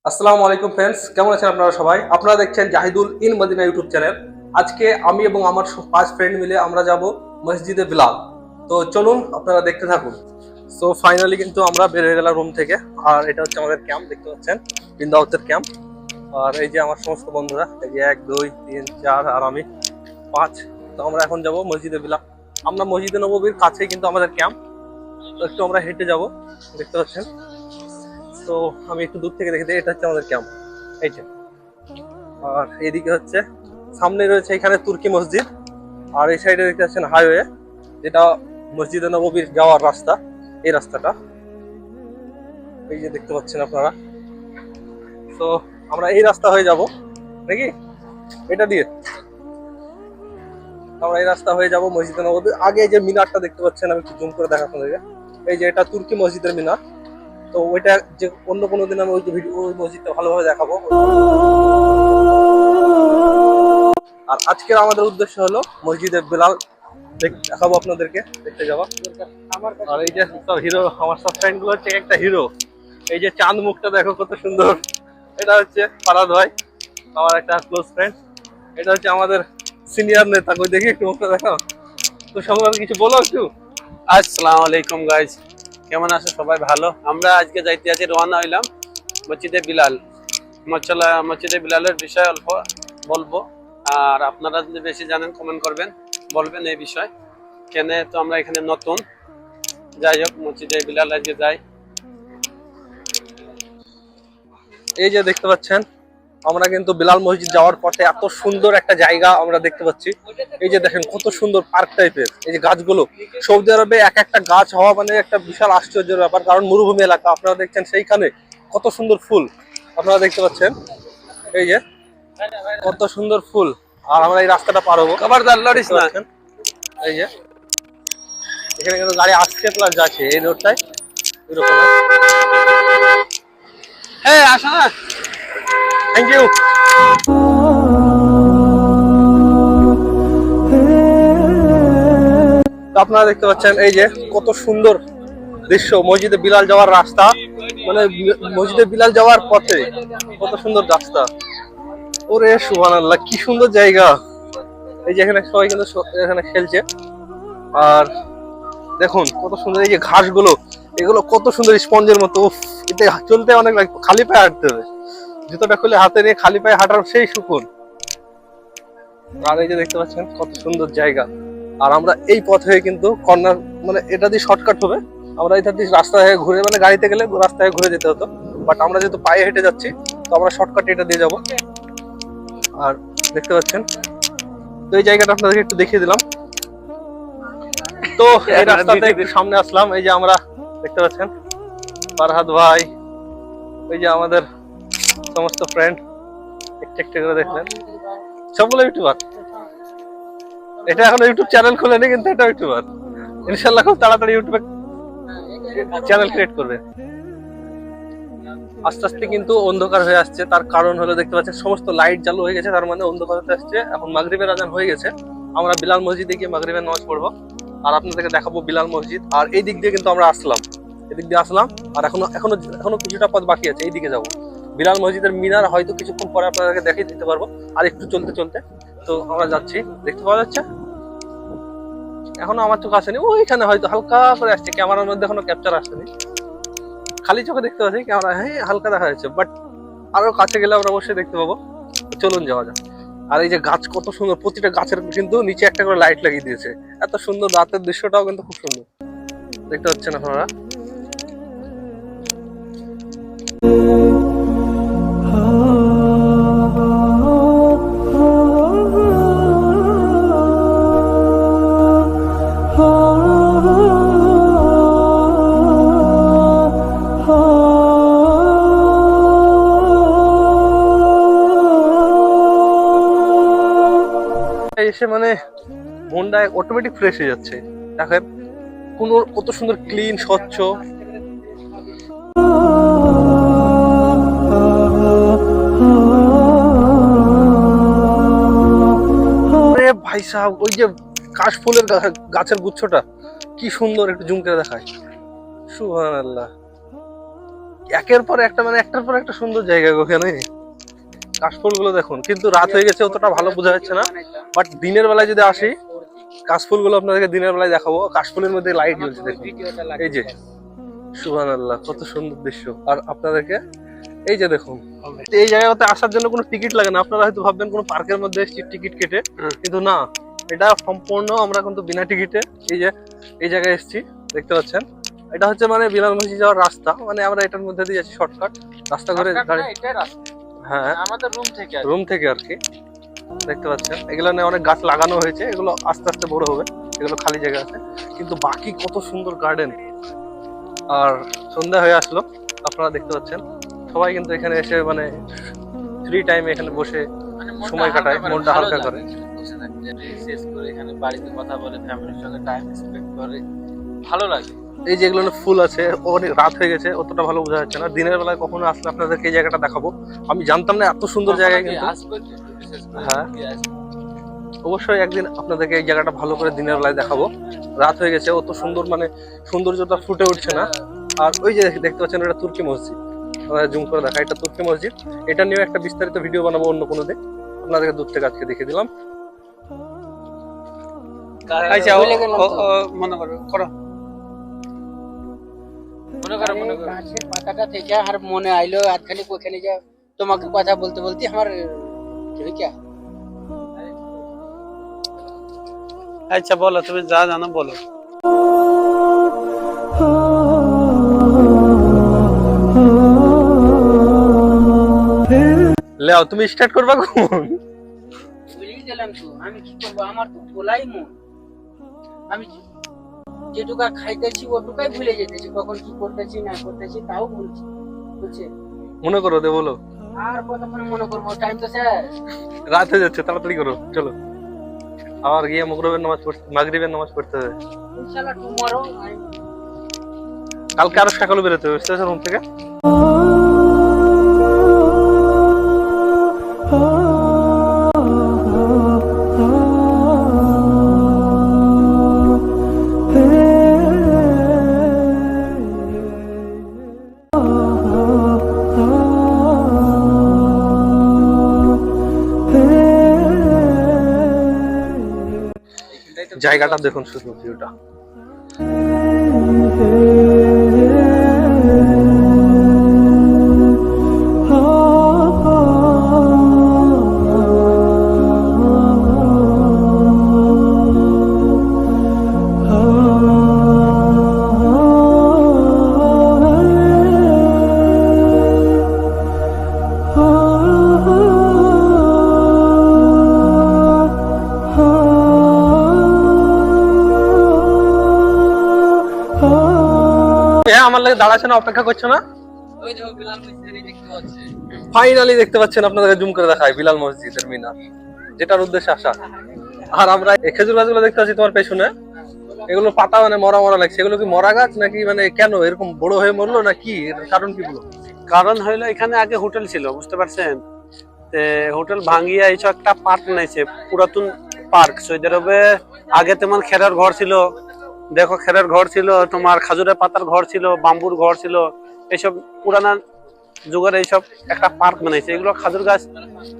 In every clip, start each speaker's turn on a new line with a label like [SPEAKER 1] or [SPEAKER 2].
[SPEAKER 1] আসসালামু আলাইকুম ফ্রেন্ডস, কেমন আছেন আপনারা সবাই? আপনারা দেখছেন Zahidul in Madina YouTube channel. আজকে আমি এবং আমার 5 ফ্রেন্ড মিলে আমরা যাব মসজিদে বিলাল। তো চলুন আপনারা দেখতে থাকুন। সো ফাইনালি কিন্তু আমরা বের হয়ে গেলাম রুম থেকে। আর এটা হচ্ছে আমাদের ক্যাম্প, দেখতে পাচ্ছেন বিন্দাউতের ক্যাম্প। আর এই যে আমার সমস্ত বন্ধুরা, এই যে 1 2 3 4 আর আমি 5। তো আমরা এখন যাব মসজিদে বিলাল। আমরা মসজিদে নববীর কাছেই কিন্তু আমাদের ক্যাম্প। তো একটু আমরা হেঁটে যাব, দেখতে পাচ্ছেন। তো আমি একটু দূর থেকে দেখে দিই, এটা হচ্ছে আমাদের ক্যাম্প, এই যে। আর এইদিকে হচ্ছে সামনে রয়েছে এখানে তুর্কি মসজিদ। আর এই সাইডে দেখতে পাচ্ছেন হাইওয়ে, যেটা মসজিদে নববীর যাওয়ার রাস্তা। এই রাস্তাটা এই যে দেখতে পাচ্ছেন আপনারা। তো আমরা এই রাস্তা হয়ে যাব নাকি, এটা দিয়ে আমরা এই রাস্তা হয়ে যাব মসজিদে নববীর। আগে এই যে মিনারটা দেখতে পাচ্ছেন, আমি একটু জুম করে দেখাবো আপনাদেরকে। এই যে এটা তুর্কি মসজিদের মিনার। তো ওইটা যে অন্য কোনো দিন আমি ওই যে ভিডিও ওই মসজিদটা ভালোভাবে দেখাবো। আর আজকের আমাদের উদ্দেশ্য হলো মসজিদে বিলাল দেখাবো আপনাদেরকে, দেখতে যাবো। আর এই যে সব হিরো, আমার সব ফ্রেন্ড গুলো হচ্ছে একটা হিরো। এই যে চাঁদ মুখটা দেখো কত সুন্দর। এটা হচ্ছে ফারাদ ভাই, আমার একটা ক্লোজ ফ্রেন্ড। এটা হচ্ছে আমাদের সিনিয়র নেতা, কই দেখি একটু মুখটা দেখাও। তো সবাই কিছু বলো একটু।
[SPEAKER 2] আসসালামু আলাইকুম গাইজ, কেমন আছো সবাই? ভালো। আমরা আজকে যাইতে আছি, রওনা হইলাম মসজিদে বিলাল। মসজিদে বিলালের বিষয় অল্প বলবো। আর আপনারা যদি বেশি জানেন কমেন্ট করবেন, বলবেন এই বিষয় কেন। তো আমরা এখানে নতুন, যাই হোক মসজিদে বিলাল আজকে যাই।
[SPEAKER 1] এই যে দেখতে পাচ্ছেন, আমরা কিন্তু বিলাল মসজিদ যাওয়ার পথে এত সুন্দর একটা জায়গা আমরা দেখতে পাচ্ছি। এই যে দেখেন কত সুন্দর পার্ক টাইপের, এই যে গাছগুলো। সৌদি আরবে এক একটা গাছ হওয়া মানে একটা বিশাল আশ্চর্যের ব্যাপার, কারণ মরুভূমি এলাকা। আপনারা দেখছেন সেইখানে কত সুন্দর ফুল আপনারা দেখতে পাচ্ছেন। এই যে কত সুন্দর ফুল। আর আমরা এই রাস্তাটা পার হবো,
[SPEAKER 2] খবরদার লড়িস না।
[SPEAKER 1] এই যে এখানে কিন্তু গাড়ি আসছে প্লাস যাচ্ছে এই রোডটায় এরকম।
[SPEAKER 2] হ্যাঁ আসো না।
[SPEAKER 1] Thank you. আপনারা দেখতে পাচ্ছেন এই যে কত সুন্দর দৃশ্য, মসজিদে বিলাল যাওয়ার রাস্তা। মানে মসজিদে বিলাল যাওয়ার পথে কত সুন্দর রাস্তা। ওরে সুবহানাল্লাহ, কি সুন্দর জায়গা। এই যে এখানে সবাই কিন্তু এখানে খেলছে। আর দেখুন কত সুন্দর এই যে ঘাসগুলো, এগুলো কত সুন্দর স্পঞ্জের মতো। উফ, এতে চলতে অনেক লাগবে, খালি পায়ে হাঁটতে হবে। জুতোটা খুলে হাতে নিয়ে খালি পায়ে হাঁটার সেই সুকুন। আর এই যে দেখতে পাচ্ছেন কত সুন্দর জায়গা। আর আমরা এই পথ হয়ে কিন্তু কর্নার, মানে এটা দিয়ে শর্টকাট হবে। আমরা এটা দিয়ে রাস্তায় ঘুরে, মানে গাড়িতে গেলে রাস্তায় ঘুরে যেতে হতো, বাট আমরা যেহেতু পায়ে হেঁটে যাচ্ছি তো আমরা শর্টকাট এটা দিয়ে যাব। আর দেখতে পাচ্ছেন, তো এই জায়গাটা আপনাদেরকে একটু দেখিয়ে দিলাম। তো এই রাস্তাতে একটু সামনে আসলাম, এই যে আমরা দেখতে পাচ্ছেন ফারহাদ ভাই, ওই যে আমাদের সমস্ত ফ্রেন্ড একটা একটা করে দেখলেন, সবগুলো ইউটিউবার। এটা এখন ইউটিউব চ্যানেল খোলেনি, কিন্তু এটা ইউটিউবার। ইনশাল্লাহ খুব তাড়াতাড়ি ইউটিউবে চ্যানেল ক্রিয়েট করবে। আস্তে আস্তে কিন্তু অন্ধকার হয়ে আসছে, তার কারণ হলো দেখতে পাচ্ছেন সমস্ত লাইট চালু হয়ে গেছে, তার মানে অন্ধকার হতে আসছে। এখন মাগরিবের আজান হয়ে গেছে, আমরা বিলাল মসজিদে গিয়ে মাগরিবের নামাজ পড়বো। আর আপনাদেরকে দেখাবো বিলাল মসজিদ। আর এই দিক দিয়ে কিন্তু আমরা আসলাম, এদিক দিয়ে আসলাম। আর এখনো এখনো এখনো কিছুটা পথ বাকি আছে, এই দিকে যাবো। বিলাল মসজিদের মিনার হয়তো কিছুক্ষণ পরে আপনাদেরকে দেখিয়ে দিতে পারবো। আর একটু চলতে চলতে তো আমরা যাচ্ছি, দেখতে পাওয়া যাচ্ছে। এখনো আমার চোখ আসেনি, ওইখানে হয়তো হালকা করে আসছে, ক্যামেরার মধ্যে এখনো ক্যাপচার আসেনি। খালি চোখে দেখতে পাচ্ছি ক্যামেরা, হ্যাঁ হালকা দেখা যাচ্ছে, বাট আরো কাছে গেলে আমরা অবশ্যই দেখতে পাবো। চলুন যাওয়া যাক। আর এই যে গাছ কত সুন্দর, প্রতিটা গাছের কিন্তু নিচে একটা করে লাইট লাগিয়ে দিয়েছে। এত সুন্দর, রাতের দৃশ্যটাও কিন্তু খুব সুন্দর, দেখতে পাচ্ছেন আপনারা। এসে মানে মনটা অটোমেটিক ফ্রেশ হয়ে যাচ্ছে। দেখেন কোন কত সুন্দর ক্লিন স্বচ্ছ। ভাই সাহেব, ওই যে কাশ ফুলের গাছের গুচ্ছটা কি সুন্দর, একটু জুম করে দেখায়। সুবহানাল্লাহ, একের পর একটা মানে একটার পর একটা সুন্দর জায়গা ওখানে। কাশফুল গুলো দেখুন, কিন্তু রাত হয়ে গেছে অতটা ভালো বোঝা যাচ্ছে না, বাট দিনের বেলায় যদি আসি কাশফুল গুলো আপনাদেরকে দিনের বেলায় দেখাবো। কাশফুলের মধ্যে লাইট জ্বলছে দেখুন, এই যে সুবহানাল্লাহ কত সুন্দর দৃশ্য। আর আপনাদেরকে এই যে দেখুন, এই জায়গাতে আসার জন্য কোনো টিকিট লাগে না। আপনারা হয়তো ভাববেন কোনো পার্কের মধ্যে এসেছি টিকিট কেটে, কিন্তু না, এটা সম্পূর্ণ আমরা কিন্তু বিনা টিকিটে এই যে এই জায়গায় এসেছি দেখতে পাচ্ছেন। এটা হচ্ছে মানে বিলাল মসজিদ যাওয়ার রাস্তা, মানে আমরা এটার মধ্যে দিয়ে যাচ্ছি শর্টকাট রাস্তা করে গাড়ি। হ্যাঁ আমাদের রুম থেকে আর কি দেখতে পাচ্ছেন। এগুলো নিয়ে অনেক গাছ লাগানো হয়েছে, এগুলো আস্তে আস্তে বড় হবে, এগুলো খালি জায়গা আছে। কিন্তু বাকি কত সুন্দর গার্ডেন। আর সন্ধ্যা হয়ে আসলো, আপনারা দেখতে পাচ্ছেন সবাই কিন্তু এখানে এসে মানে ফ্রি টাইমে এখানে বসে সময় কাটায়, মনটা হালকা করে।
[SPEAKER 3] শেষ করে এখানে বাড়িতে কথা বলে, ফ্যামিলির সঙ্গে টাইম স্পেন্ড করে ভালো লাগে।
[SPEAKER 1] এই যেগুলো ফুল আছে, অনেক রাত হয়ে গেছে অতটা ভালো বোঝা যাচ্ছে না। দিনের বেলায় কখনো আসলে আপনাদেরকে এই জায়গাটা দেখাবো। আমি জানতাম না এত সুন্দর জায়গা, কিন্তু হ্যাঁ অবশ্যই একদিন আপনাদেরকে এই জায়গাটা ভালো করে দিনের বেলায় দেখাবো। রাত হয়ে গেছে, অত সুন্দর মানে সৌন্দর্যটা ফুটে উঠছে না। আর ওই যে দেখতে পাচ্ছেন এটা তুর্কি মসজিদ, জুম করে দেখা, এটা তুর্কি মসজিদ। এটা নিয়ে একটা বিস্তারিত ভিডিও বানাবো অন্য কোনো দিন, আপনাদেরকে দূর থেকে আজকে দেখিয়ে দিলাম।
[SPEAKER 2] আচ্ছা মনে করো
[SPEAKER 4] গাছের পাতাটা থেকে আর মনে আইলো আজকালি ওখানে যা তোমাকে কথা বলতে বলতে আমার
[SPEAKER 2] আচ্ছা বলো, তুমি যা জানো বলো।
[SPEAKER 1] লেও তুমি স্টার্ট করবা কখন?
[SPEAKER 4] ভুলেই গেলাম তো, আমি কি করবো, আমার তো বলাই মন। আমি যেটুকা খাইতেছি ওটুকাই ভুলে যেতেছি, কখন কি করতেছি না করতেছি তাও ভুলছি, বুঝছেন?
[SPEAKER 1] মনে করো দে, বলো।
[SPEAKER 4] আর কতক্ষণ মনে করবো, টাইম তো শেষ।
[SPEAKER 1] রাত হয়ে যাচ্ছে, তাড়াতাড়ি করো চলো। আবার গিয়ে মাগরিবের নামাজ পড়তে হবে।
[SPEAKER 4] ইনশাআল্লাহ টুমরো
[SPEAKER 1] কালকে আরো সকালে বেরোতে হবে রুম থেকে। জায়গাটা দেখুন শুধু, ভিউটা। আমার লাগে দাঁড়াচ্ছে না, অপেক্ষা করছে না।
[SPEAKER 4] ওই দেখো বিলাল মসজিদ দেখতে পাচ্ছি।
[SPEAKER 1] ফাইনালি দেখতে পাচ্ছেন, আপনাদের জুম করে দেখায় বিলাল মসজিদের মিনার, যেটার উদ্দেশ্যে আসা। আর আমরা এই খেজুর গাছগুলো দেখতে পাচ্ছি তোমার পেছনে, এগুলো পাতা মানে মরা মরা লাগছে। এগুলো কি মরা গাছ নাকি, মানে কেন এরকম বড় হয়ে মরলো নাকি, কারণ কি বলো?
[SPEAKER 2] কারণ হইলো এখানে আগে হোটেল ছিল, বুঝতে পারছেন? হোটেল ভাঙ্গিয়া এইসব একটা পার্ক বানাইছে, পুরাতন পার্ক। সৌদি আরবে আগে তেমন খেরার ঘর ছিল, দেখো খেরের ঘর ছিল, তোমার খাজুরের পাতার ঘর ছিল, বাম্বুর ঘর ছিল, এইসব পুরানা যুগের এইসব একটা পার্ক বানাইছে। এগুলো খাজুর গাছ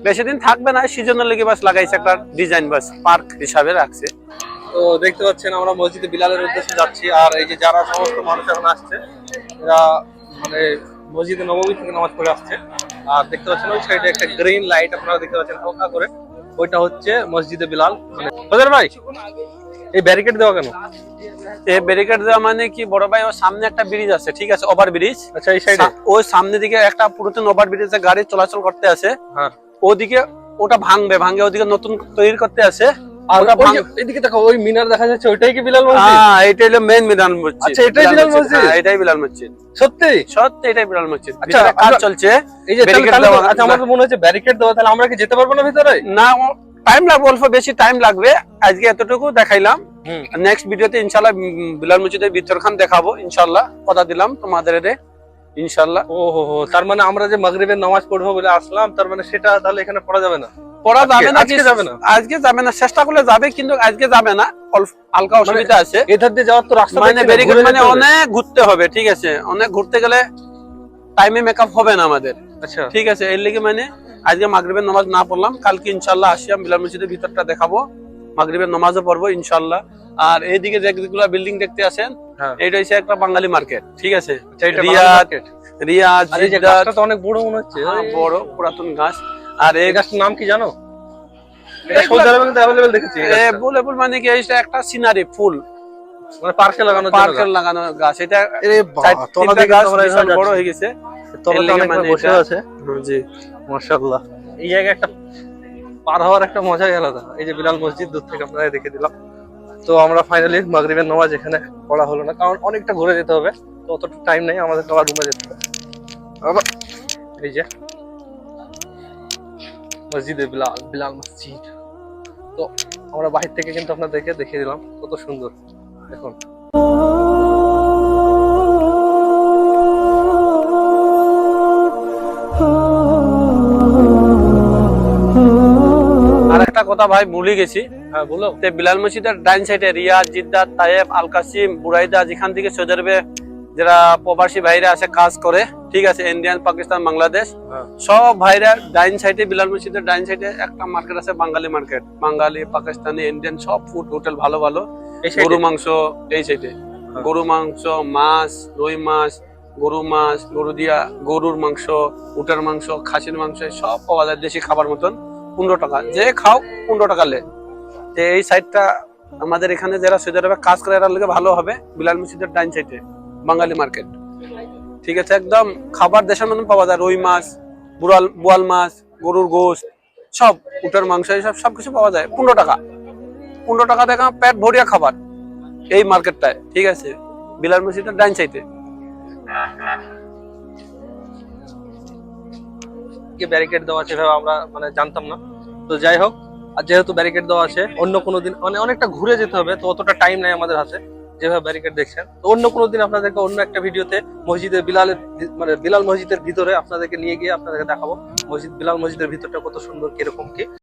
[SPEAKER 2] বেশি দিন থাকবে না, সিজনের লেগে বাস লাগাইছে, একটা ডিজাইন বাস পার্ক হিসাবে রাখছে।
[SPEAKER 1] তো দেখতে পাচ্ছেন আমরা মসজিদে বিলালের উদ্দেশ্যে যাচ্ছি। আর এই যে যারা সমস্ত মানুষ এখন আসছে, এরা মানে মসজিদে নববী থেকে নামাজ পড়ে আসছে। আর দেখতে পাচ্ছেন ওই সাইডে একটা গ্রিন লাইট আপনারা দেখতে পাচ্ছেন হালকা করে, ওইটা হচ্ছে মসজিদে বিলাল। মানে ভাই এই ব্যারিকেড দেওয়া কেন?
[SPEAKER 2] এই ব্যারিকেড দেওয়া মানে কি বড় ভাই, ওর সামনে একটা ব্রিজ আছে, ঠিক আছে, ওভার ব্রিজ।
[SPEAKER 1] আচ্ছা এই সাইডে
[SPEAKER 2] ওই সামনে দিকে একটা পুরাতন ওভার ব্রিজে গাড়ি চলাচল করতে আছে।
[SPEAKER 1] হ্যাঁ
[SPEAKER 2] ওদিকে ওটা ভাঙবে, ওদিকে নতুন তৈরি করতে আছে।
[SPEAKER 1] আর এদিকে দেখো ওই মিনার দেখা যাচ্ছে, ওইটাই কি বিলাল মসজিদ?
[SPEAKER 2] হ্যাঁ এটাই হলো মেইন বিলাল মসজিদ।
[SPEAKER 1] আচ্ছা এটাই বিলাল মসজিদ?
[SPEAKER 2] হ্যাঁ এটাই বিলাল মসজিদ,
[SPEAKER 1] সত্যি
[SPEAKER 2] সত্যি এটাই বিলাল মসজিদ।
[SPEAKER 1] আচ্ছা
[SPEAKER 2] কাজ চলছে,
[SPEAKER 1] এই যে ব্যারিকেড দেওয়া। আচ্ছা আমার মনে হচ্ছে ব্যারিকেড দেওয়া, তাহলে আমরা কি যেতে পারবো না ভিতরে?
[SPEAKER 2] না টাইম লাগবে, অল্প বেশি টাইম লাগবে। আজকে এতটুকু দেখাইলাম, নেক্সট ভিডিওতে ইনশাআল্লাহ বিলাল মসজিদের ভিতরখান দেখাবো ইনশাআল্লাহ, কথা দিলাম তোমাদের ইনশাআল্লাহ।
[SPEAKER 1] ও হো হো, তার মানে আমরা যে মাগরিবের নামাজ পড়বো বলে আসলাম, তার মানে সেটা তাহলে এখানে পড়া যাবে না?
[SPEAKER 2] পড়া যাবে না,
[SPEAKER 1] আজকে যাবে না?
[SPEAKER 2] আজকে যাবে না, চেষ্টা করলে যাবে, কিন্তু আজকে যাবে না, হালকা অসুবিধা আছে।
[SPEAKER 1] এধার দিয়ে যাওয়ার তো রাস্তা
[SPEAKER 2] মানে ব্যারিকেড মানে অনেক ঘুরতে হবে, ঠিক আছে, অনেক ঘুরতে গেলে টাইমে মেকআপ হবে না আমাদের,
[SPEAKER 1] আচ্ছা
[SPEAKER 2] ঠিক আছে। এর লিগে মানে আজকে মাগরিবের নামাজ না পড়লাম, কালকে ইনশাল্লাহ আসিয়াম বিলাল মসজিদের ভিতরটা দেখাবো, মাগরিবের নামাজও পড়বো ইনশাল্লাহ। আর এইদিকে যেগুলো বিল্ডিং দেখতে আছেন,
[SPEAKER 1] হ্যাঁ।
[SPEAKER 2] এইটা হচ্ছে একটা বাঙালি মার্কেট, ঠিক আছে।
[SPEAKER 1] আচ্ছা, এটা বাঙালি
[SPEAKER 2] রিয়াদ,
[SPEAKER 1] market?
[SPEAKER 2] রিয়াদ,
[SPEAKER 1] আর এই যে
[SPEAKER 2] জিদ্দাহ,
[SPEAKER 1] গাছটা তো অনেক বড় মনে হচ্ছে,
[SPEAKER 2] হ্যাঁ, বড় পুরাতন গাছ। আর
[SPEAKER 1] এই
[SPEAKER 2] এই
[SPEAKER 1] গাছটার নাম কি জানো? এটা সৌদি আরবে কিন্তু অ্যাভেলেবল দেখেছি এই গাছটা।
[SPEAKER 2] বলে মানে কি, এটা একটা সিনারি ফুল,
[SPEAKER 1] মানে পার্কে লাগানোর জন্য
[SPEAKER 2] পার্কের লাগানো গাছ। এটা
[SPEAKER 1] এরে বাবা, তলা
[SPEAKER 2] তিনটা
[SPEAKER 1] দেখে
[SPEAKER 2] গাছ
[SPEAKER 1] তো আমরা
[SPEAKER 2] বিশাল
[SPEAKER 1] এখানে
[SPEAKER 2] বড়
[SPEAKER 1] যাচ্ছি।
[SPEAKER 2] হয়ে গেছে।
[SPEAKER 1] তলাতে
[SPEAKER 2] এর লেগে
[SPEAKER 1] অনেক
[SPEAKER 2] মানে
[SPEAKER 1] বসে
[SPEAKER 2] এটা-
[SPEAKER 1] আছে,
[SPEAKER 2] জি।
[SPEAKER 1] মাশাআল্লাহ। এই জায়গায় একটা পার হওয়ার একটা মজাই আলাদা। এই যে বিলাল মসজিদ দূর থেকে আপনাদের দেখে দিলাম। তো আমরা ফাইনালি মাগরিবের নামাজ এখানে পড়া হলো না, কারণ অনেকটা ঘুরে যেতে হবে, তো অতটুকু টাইম নেই আমাদের, আবার রুমে যেতে হবে। আবার এই যে মসজিদে বিলাল, বিলাল মসজিদ। তো আমরা বাহির থেকে কিন্তু আপনাদেরকে দেখিয়ে দিলাম কত সুন্দর এখন।
[SPEAKER 2] আর একটা কথা ভাই ভুলে গেছি,
[SPEAKER 1] হ্যাঁ বলো।
[SPEAKER 2] তে বিলাল মসজিদের ডাইন সাইডে রিয়াদ, জিদ্দাহ, তায়েব, আল কাসিম, বুরাইদা, যেখান থেকে সৌদি আরবে যারা প্রবাসী ভাইরা আছে কাজ করে, ঠিক আছে, ইন্ডিয়ান, পাকিস্তান, বাংলাদেশ,
[SPEAKER 1] হ্যাঁ।
[SPEAKER 2] সব ভাইরা ডাইন সাইডে, বিলাল মসজিদের ডাইন সাইডে একটা মার্কেট আছে, বাঙালি মার্কেট। বাঙালি, পাকিস্তানি, ইন্ডিয়ান সব ফুড হোটেল ভালো ভালো।
[SPEAKER 1] এই side এ?
[SPEAKER 2] গরু মাংস এই সাইডে,
[SPEAKER 1] হ্যাঁ।
[SPEAKER 2] গরু মাংস, মাছ, রুই মাছ, গরু মাছ, গরু দিয়া গরুর মাংস, উটের মাংস, খাসির মাংস, সব পাওয়া যায় দেশি খাবার মতন। 15 টাকা যে খাও, 15 টাকা লে। তো এই সাইডটা আমাদের এখানে যারা সৌদি আরবে কাজ করে এর লগে ভালো হবে, বিলাল মসজিদের ডাইন সাইডে বাঙালি মার্কেট, ঠিক আছে। একদম খাবার দেশের মতন পাওয়া যায়, রুই মাছ, বোয়াল মাছ, গরুর গোশত, সব উটের মাংস, এইসব সবকিছু পাওয়া যায় 15 টাকা। 15 টাকা থেকে পেট ভরিয়া খাবার এই মার্কেটটায়, ঠিক আছে, বিলাল মসজিদের ডাইন সাইডে।
[SPEAKER 1] ব্যারিকেড দেওয়া আছে এভাবে আমরা মানে জানতাম না। তো যাই হোক, আর যেহেতু ব্যারিকেড দেওয়া আছে, অন্য কোনো দিন মানে অনেকটা ঘুরে যেতে হবে, তো অতটা টাইম নাই আমাদের হাতে। যেভাবে ব্যারিকেড দেখছেন, তো অন্য কোনো দিন আপনাদেরকে অন্য একটা ভিডিওতে মসজিদের বিলালের মানে বিলাল মসজিদের ভিতরে আপনাদেরকে নিয়ে গিয়ে আপনাদেরকে দেখাবো মসজিদ, বিলাল মসজিদের ভিতরটা কত সুন্দর, কিরকম কি।